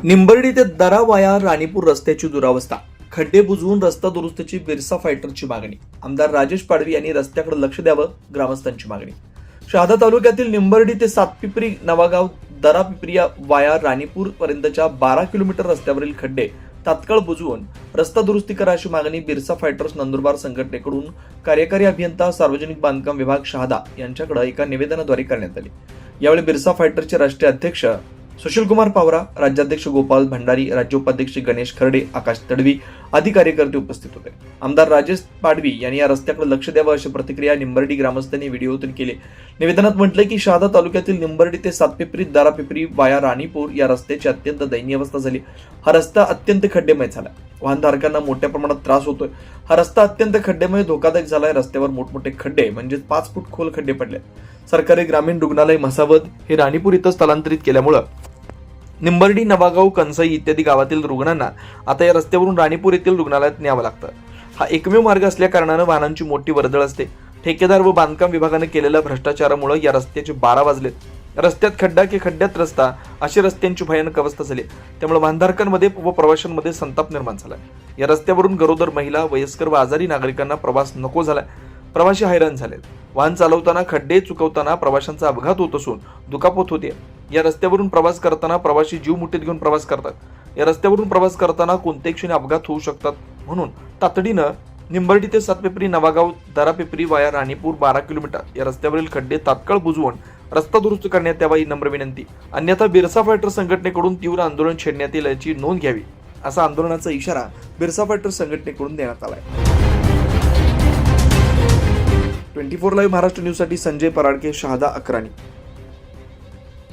निंबर्डी ते दरा वाया राणीपूर रस्त्याची दुरावस्था, खड्डे बुजवून रस्ता दुरुस्तीची बिरसा फायटरची मागणी. आमदार राजेश पाडवी यांनी रस्त्याकडे लक्ष द्यावं, ग्रामस्थांची मागणी. शहादा तालुक्यातील निंबर्डी ते सातपिपरी नवागाव दरा पिपरी वाया राणीपूर पर्यंतच्या 12 किलोमीटर रस्त्यावरील खड्डे तात्काळ बुजवून रस्ता दुरुस्ती करा अशी मागणी बिरसा फायटर्स नंदुरबार संघटनेकडून कार्यकारी अभियंता सार्वजनिक बांधकाम विभाग शहादा यांच्याकडे एका निवेदनाद्वारे करण्यात आली. यावेळी बिरसा फायटरचे राष्ट्रीय अध्यक्ष सुशीलकुमार पावरा, राज्याध्यक्ष गोपाल भंडारी, राज्य उपाध्यक्ष गणेश खर्डे, आकाश तडवी आदी कार्यकर्ते उपस्थित होते. आमदार राजेश पाडवी यांनी या रस्त्याकडे लक्ष द्यावं अशी प्रतिक्रिया निंबर्डी ग्रामस्थांनी व्हिडिओतून केली. निवेदनात म्हटले की शहादा तालुक्यातील निंबर्डी ते सातपिपरी दरा पिपरी वाया राणीपूर या रस्त्याची अत्यंत दयनीय अवस्था झाली. हा रस्ता अत्यंत खड्डेमय झाला. वाहनधारकांना मोठ्या प्रमाणात त्रास होतोय. हा रस्ता अत्यंत खड्डेमय धोकादायक झालाय. रस्त्यावर मोठमोठे खड्डे म्हणजे 5 फूट खोल खड्डे पडले. सरकारी ग्रामीण रुग्णालय म्हसावद हे राणीपूर इथं स्थलांतरित केल्यामुळे निंबर्डी, नवागाव, कंसाई इत्यादी गावातील रुग्णांना आता या रस्त्यावरून राणीपूर येथील रुग्णालयात न्यावं लागतं. हा एकमेव मार्ग असल्या कारणानं वाहनांची मोठी वर्दळ असते. ठेकेदार व बांधकाम विभागाने केलेल्या भ्रष्टाचारामुळे या रस्त्याचे 12 वाजलेत. रस्त्यात खड्डा की खड्ड्यात रस्ता अशी रस्त्यांची भयानक अवस्था झाली. त्यामुळे वाहनधारकांमध्ये व प्रवाशांमध्ये संताप निर्माण झाला. या रस्त्यावरून गरोदर महिला, वयस्कर व आजारी नागरिकांना प्रवास नको झालाय. प्रवासी हैराण झालेत. वाहन चालवताना खड्डे चुकवताना प्रवाशांचा अपघात होत असून दुखापत होते. या रस्त्यावरून प्रवास करताना प्रवासी जीव मुठीत घेऊन प्रवास करतात. या रस्त्यावरून प्रवास करताना कोणत्याही क्षणी अपघात होऊ शकतात. म्हणून तातडीनं निंबर्डी ते सातपिपरी नवागाव दरा पिपरी वाया राणीपूर 12 किलोमीटर या रस्त्यावरील खड्डे तात्काळ बुजवून रस्ता दुरुस्त करण्यात यावा ही नम्र विनंती. अन्यथा बिरसा फायटर संघटनेकडून तीव्र आंदोलन छेडण्यात येईल याची नोंद घ्यावी, असा आंदोलनाचा इशारा बिरसा फायटर संघटनेकडून देण्यात आलाय. 24 लाईव्ह महाराष्ट्र न्यूजसाठी संजय पराडके, शहादा, अक्राणी.